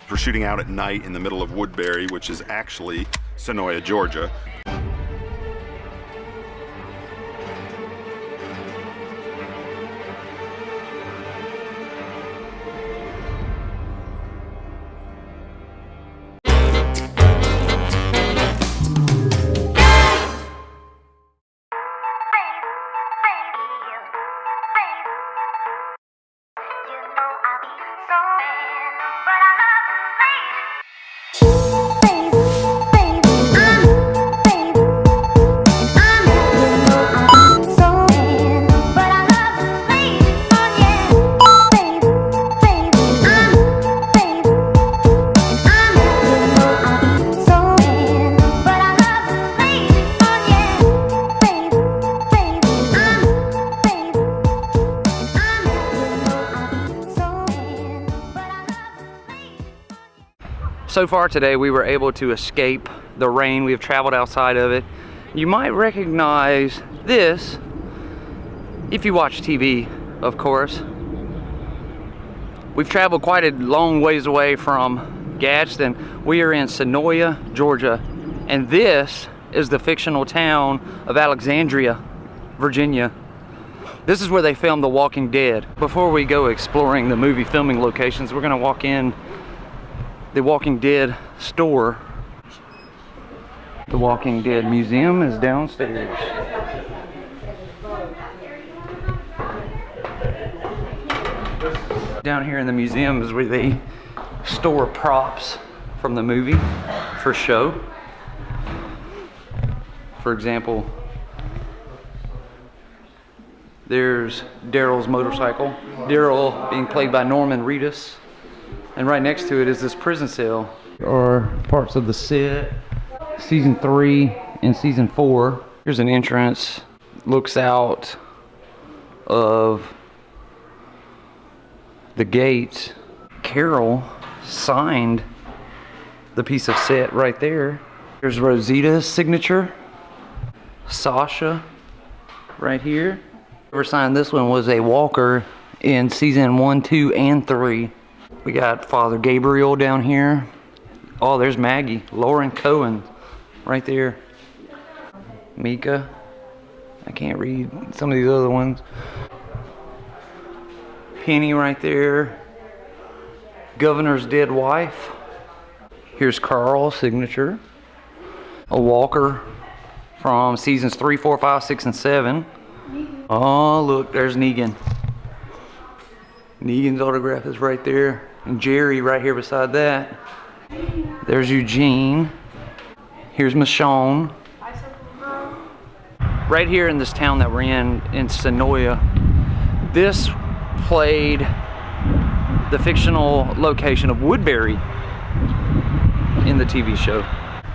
We're shooting out at night in the middle of Woodbury, which is actually Sonoya, Georgia. So far today we were able to escape the rain. We have traveled outside of it. You might recognize this if you watch TV, of course. We've traveled quite a long ways away from Gadsden. We are in Sonoya, Georgia, and this is the fictional town of Alexandria, Virginia. This is where they filmed The Walking Dead. Before we go exploring the movie filming locations, we're gonna walk in the Walking Dead store. The Walking Dead Museum is downstairs. Down here in the museum is where they store props from the movie for show. For example, there's Daryl's motorcycle. Daryl being played by Norman Reedus. And right next to it is this prison cell. Or parts of the set, season 3 and season 4. Here's an entrance, looks out of the gate. Carol signed the piece of set right there. Here's Rosita's signature. Sasha right here. Whoever signed this one was a walker in season 1, 2, and 3. We got Father Gabriel down here. Oh, there's Maggie. Lauren Cohen right there. Mika. I can't read some of these other ones. Penny right there. Governor's dead wife. Here's Carl's signature. A walker from seasons 3, 4, 5, 6, and 7. Oh, look, there's Negan. Negan's autograph is right there. And Jerry right here beside that. There's Eugene. Here's Michonne. Right here in this town that we're in Sonoya, this played the fictional location of Woodbury in the TV show.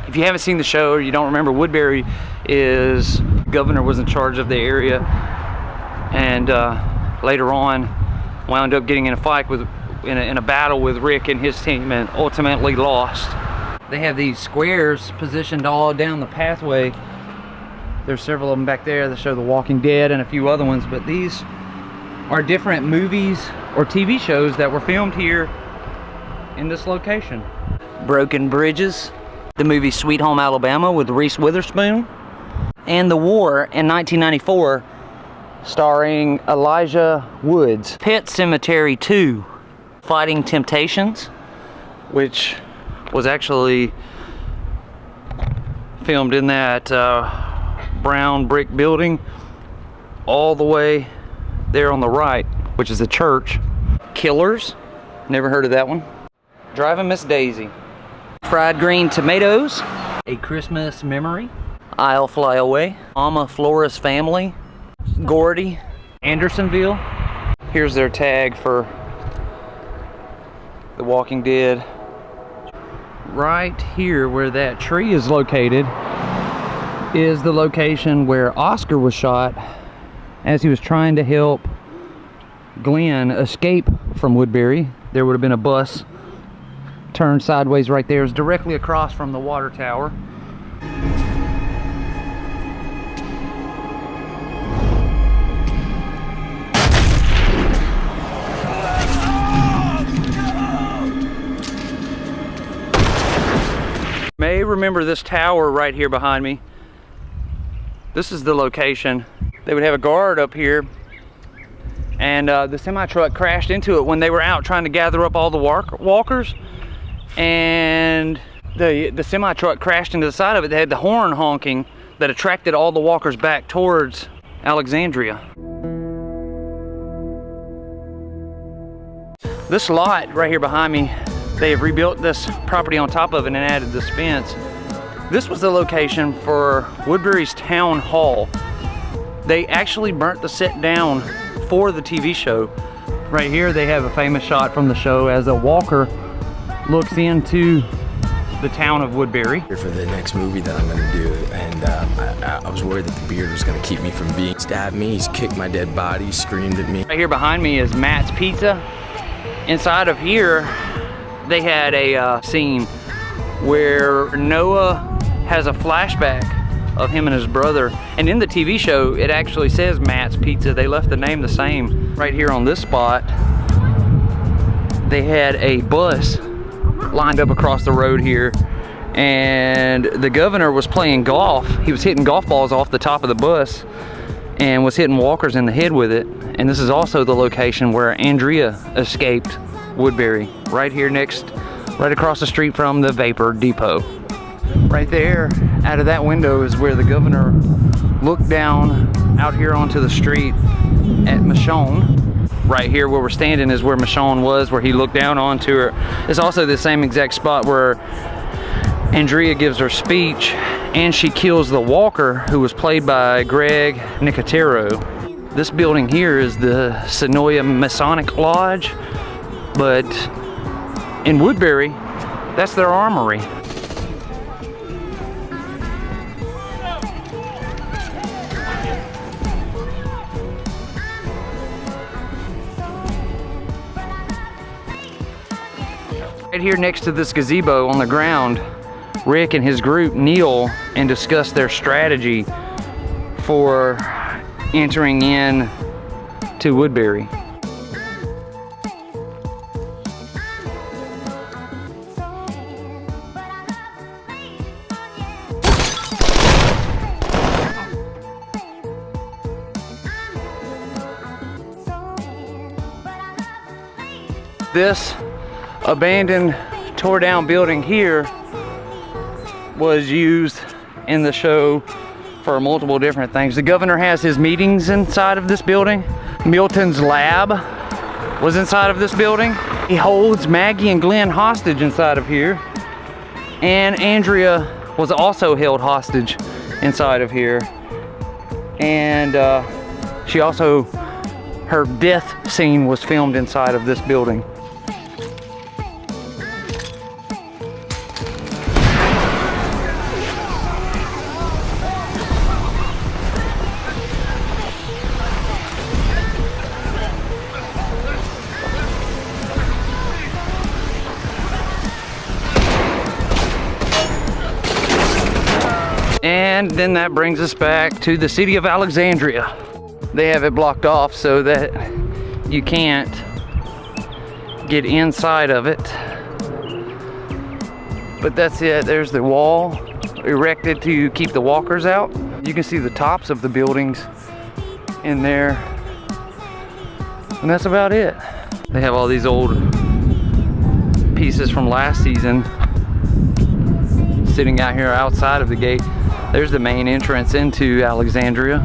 If you haven't seen the show or you don't remember, Woodbury is, governor was in charge of the area, and later on wound up getting in a fight with, in a battle with Rick and his team, and ultimately lost. They have these squares positioned all down the pathway. There's several of them back there that show The Walking Dead and a few other ones, but these are different movies or TV shows that were filmed here in this location. Broken Bridges, the movie Sweet Home Alabama with Reese Witherspoon, and The War in 1994 starring Elijah Woods. Pet Sematary 2, Fighting Temptations, which was actually filmed in that brown brick building all the way there on the right, which is the church. Killers, never heard of that one. Driving Miss Daisy. Fried Green Tomatoes, A Christmas Memory, I'll Fly Away, Mama Flora's Family, Gordy, Andersonville. Here's their tag for The Walking Dead. Right here where that tree is located is the location where Oscar was shot as he was trying to help Glenn escape from Woodbury. There would have been a bus turned sideways right there. It's directly across from the water tower. may remember this tower right here behind me. This is the location. They would have a guard up here, and the semi-truck crashed into it when they were out trying to gather up all the walkers, and the semi-truck crashed into the side of it. They had the horn honking that attracted all the walkers back towards Alexandria. This lot right here behind me, they have rebuilt this property on top of it and added this fence. This was the location for Woodbury's town hall. They actually burnt the set down for the TV show. Right here they have a famous shot from the show as a walker looks into the town of Woodbury. For the next movie that I'm gonna do, and I was worried that the beard was gonna keep me from being stabbed me. He's kicked my dead body, screamed at me. Right here behind me is Matt's Pizza. Inside of here, they had a scene where Noah has a flashback of him and his brother. And in the TV show, it actually says Matt's Pizza. They left the name the same. Right here on this spot, they had a bus lined up across the road here, and the governor was playing golf. He was hitting golf balls off the top of the bus and was hitting walkers in the head with it. And this is also the location where Andrea escaped Woodbury, right here right across the street from the Vapor Depot. Right there, out of that window is where the governor looked down out here onto the street at Michonne. Right here where we're standing is where Michonne was, where he looked down onto her. It's also the same exact spot where Andrea gives her speech, and she kills the walker who was played by Greg Nicotero. This building here is the Sonoya Masonic Lodge, but in Woodbury, that's their armory. Right here next to this gazebo on the ground, Rick and his group kneel and discuss their strategy for entering in to Woodbury. This abandoned, tore down building here was used in the show for multiple different things. The governor has his meetings inside of this building. Milton's lab was inside of this building. He holds Maggie and Glenn hostage inside of here. And Andrea was also held hostage inside of here. And she also, her death scene was filmed inside of this building. And then that brings us back to the city of Alexandria. They have it blocked off so that you can't get inside of it. But that's it. There's the wall erected to keep the walkers out. You can see the tops of the buildings in there. And that's about it. They have all these old pieces from last season sitting out here outside of the gate. There's the main entrance into Alexandria.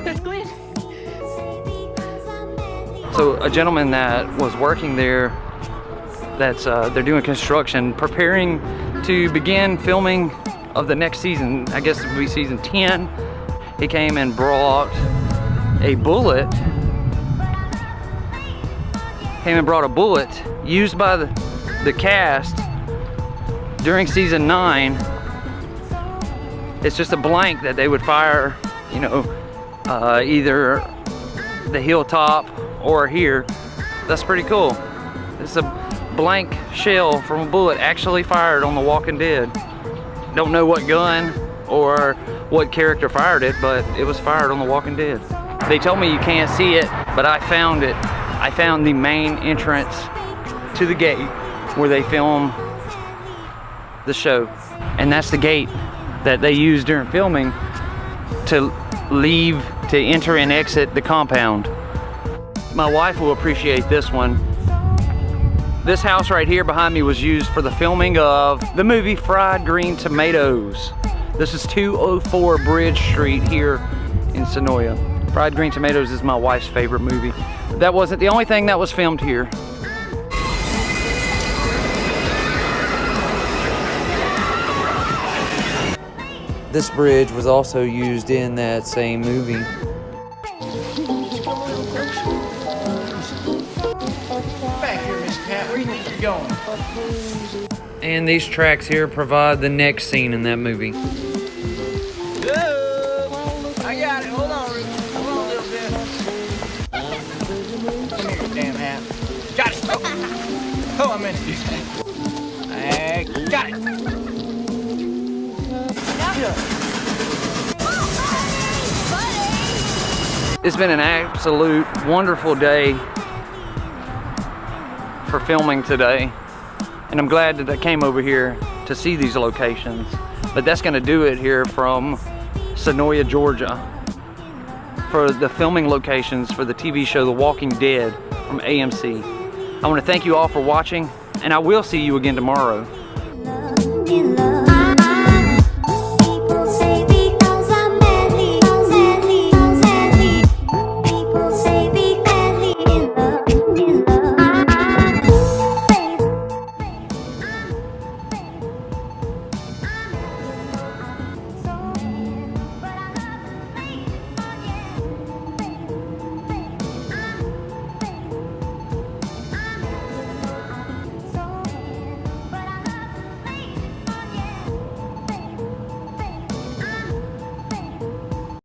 That's Glenn. So a gentleman that was working there, they're doing construction, preparing to begin filming of the next season. I guess it would be season 10. He came and brought a bullet. Used by the cast during season 9. It's just a blank that they would fire, you know, either the hilltop or here. That's pretty cool. It's a blank shell from a bullet actually fired on The Walking Dead. Don't know what gun or what character fired it, but it was fired on The Walking Dead. They told me you can't see it, but I found it. I found the main entrance to the gate where they film the show. And that's the gate that they use during filming to leave, to enter and exit the compound. My wife will appreciate this one. This house right here behind me was used for the filming of the movie Fried Green Tomatoes. This is 204 Bridge Street here in Sonoya. Fried Green Tomatoes is my wife's favorite movie. That wasn't the only thing that was filmed here. This bridge was also used in that same movie. Back here, Miss Pat. Where do you think you're going? And these tracks here provide the next scene in that movie. I got it. Hold on, Ruth. Hold on a little bit. Come here, you damn hat. Got it. Oh, I meant to do that. Got it. It's been an absolute wonderful day for filming today. And I'm glad that I came over here to see these locations. But that's gonna do it here from Sonoya, Georgia, for the filming locations for the TV show The Walking Dead from AMC. I want to thank you all for watching, and I will see you again tomorrow.